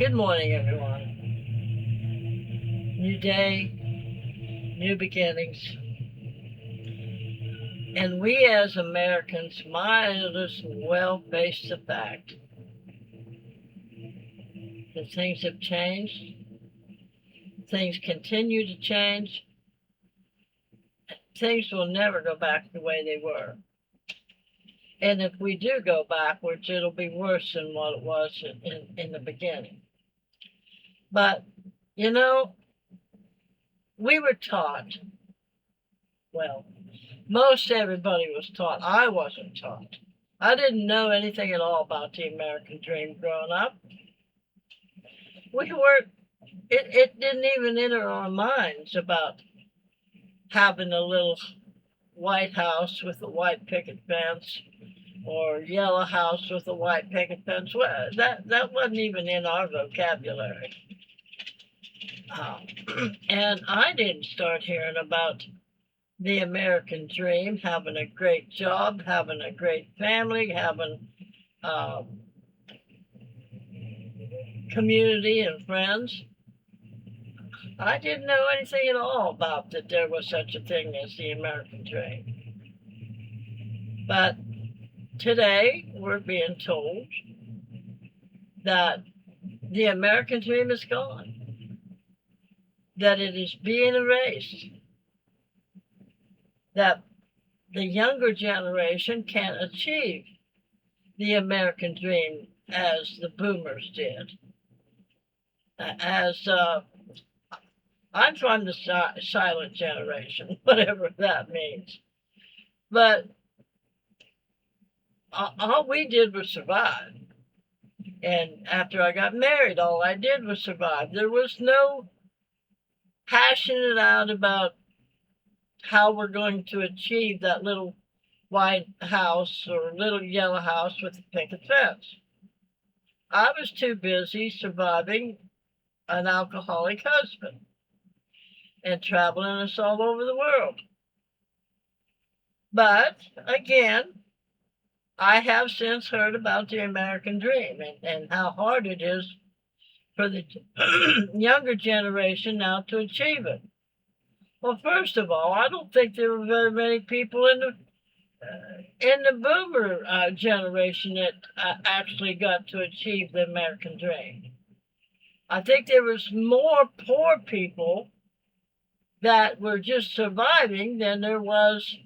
Good morning, everyone. New day, new beginnings. And we as Americans might as well face the fact that things have changed, things continue to change, things will never go back the way they were. And if we do go backwards, it'll be worse than what it was in the beginning. But, you know, we were taught, well, most everybody was taught. I wasn't taught. I didn't know anything at all about the American dream growing up. We weren't, it didn't even enter our minds about having a little white house with a white picket fence or yellow house with a white picket fence. Well, that wasn't even in our vocabulary. And I didn't start hearing about the American dream, having a great job, having a great family, having community and friends. I didn't know anything at all about that there was such a thing as the American dream. But today we're being told that the American dream is gone, that it is being erased, that the younger generation can't achieve the American dream as the boomers did. As I'm from the silent generation, whatever that means. But all we did was survive. And after I got married, all I did was survive. There was no hashing it out about how we're going to achieve that little white house or little yellow house with a picket fence. I was too busy surviving an alcoholic husband and traveling us all over the world. But again, I have since heard about the American dream and how hard it is for the younger generation now to achieve it. Well, first of all, I don't think there were very many people in the boomer generation that actually got to achieve the American dream. I think there was more poor people that were just surviving than there was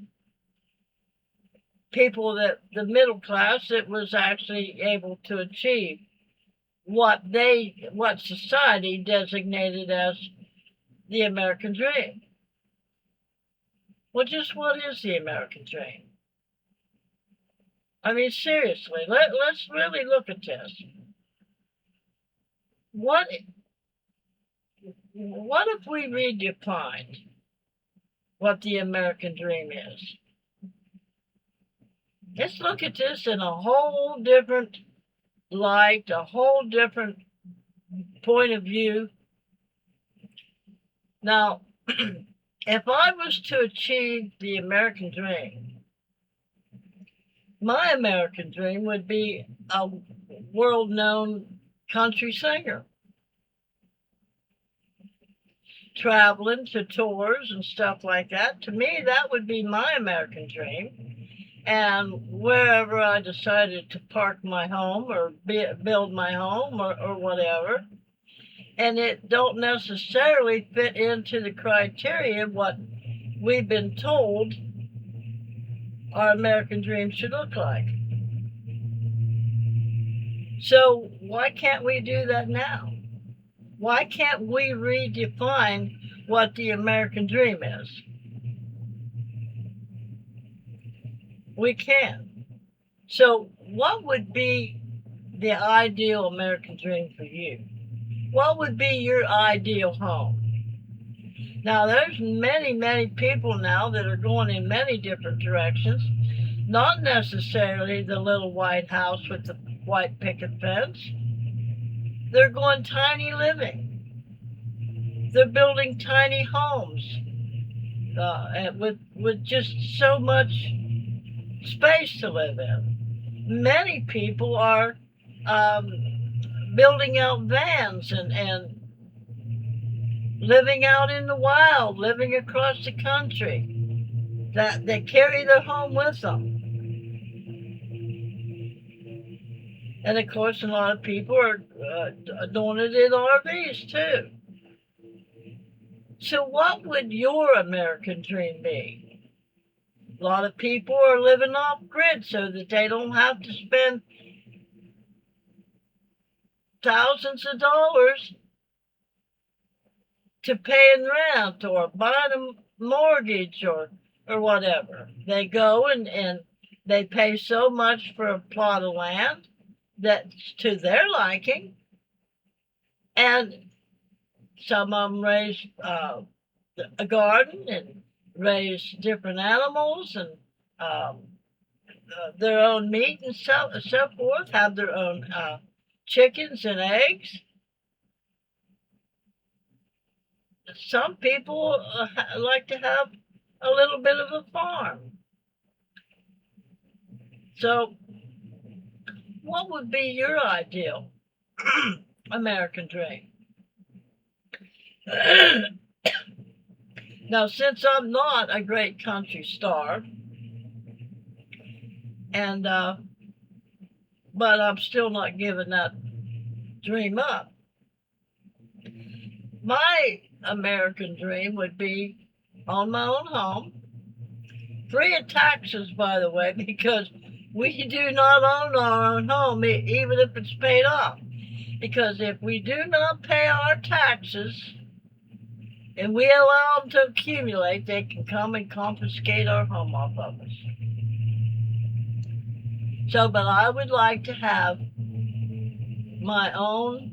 people that the middle class that was actually able to achieve what society designated as the American dream. Well, just what is the American dream? I mean, seriously, let's really look at this. What if we redefined what the American dream is? Let's look at this in a whole different light, a whole different point of view. Now, if I was to achieve the American dream, my American dream would be a world-known country singer, traveling to tours and stuff like that. To me, that would be my American dream. And wherever I decided to park my home or build my home or whatever, and it don't necessarily fit into the criteria of what we've been told our American dream should look like. So why can't we do that now? Why can't we redefine what the American dream is? We can. So what would be the ideal American dream for you? What would be your ideal home? Now, there's many, many people now that are going in many different directions. Not necessarily the little white house with the white picket fence. They're going tiny living. They're building tiny homes with just so much space to live in. Many people are building out vans and living out in the wild, living across the country, that they carry their home with them. And of course, a lot of people are doing it in RVs too. So what would your American dream be? A lot of people are living off grid so that they don't have to spend thousands of dollars to paying rent or buying a mortgage or whatever. They go and they pay so much for a plot of land that's to their liking, and some of them raise a garden and raise different animals and their own meat and so forth, have their own chickens and eggs. Some people like to have a little bit of a farm. So what would be your ideal American dream? Now, since I'm not a great country star, and but I'm still not giving that dream up. My American dream would be on my own home, free of taxes, by the way, because we do not own our own home, even if it's paid off. Because if we do not pay our taxes and we allow them to accumulate, they can come and confiscate our home off of us. So, but I would like to have my own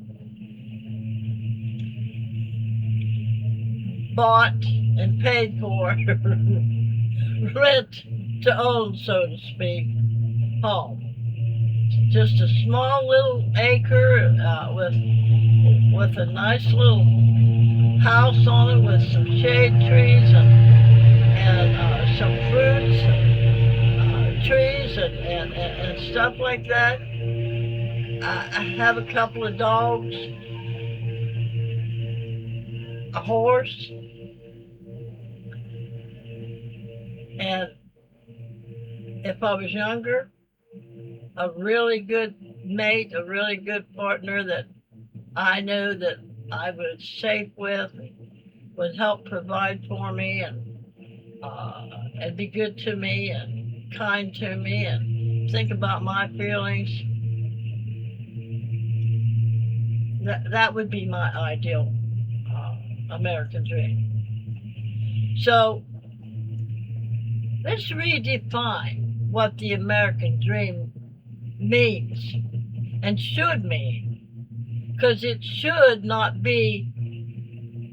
bought and paid for rent to own, so to speak, home. Just a small little acre with a nice little house on it with some shade trees and some fruits trees and stuff like that. I have a couple of dogs, a horse, and if I was younger, a really good mate, a really good partner that I knew that I was safe with, would help provide for me and be good to me and kind to me and think about my feelings. That would be my ideal American dream. So let's redefine what the American dream means and should mean, because it should not be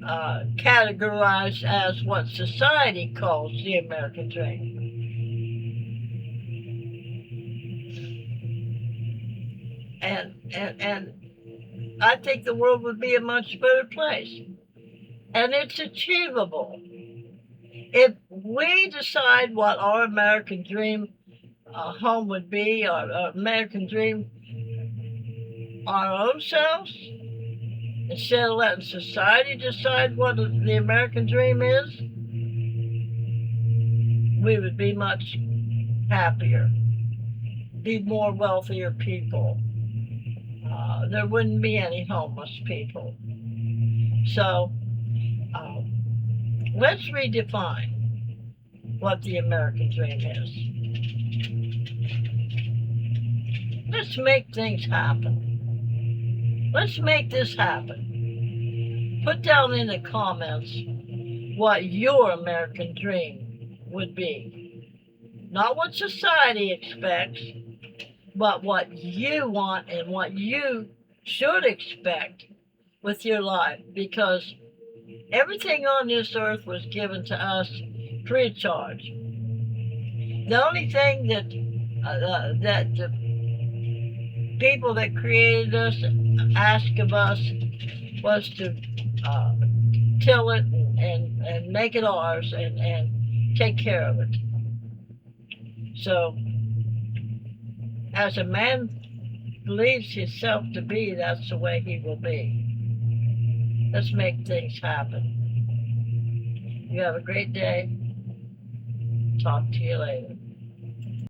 categorized as what society calls the American dream. And I think the world would be a much better place. And it's achievable. If we decide what our American dream home would be, our American dream, our own selves, instead of letting society decide what the American dream is, we would be much happier, be more wealthier people. There wouldn't be any homeless people. So let's redefine what the American dream is. Let's make things happen. Let's make this happen. Put down in the comments what your American dream would be. Not what society expects, but what you want and what you should expect with your life. Because everything on this earth was given to us free of charge. The only thing that the people that created us asked of us was to till it and make it ours and take care of it. So, as a man believes himself to be, that's the way he will be. Let's make things happen. You have a great day. Talk to you later.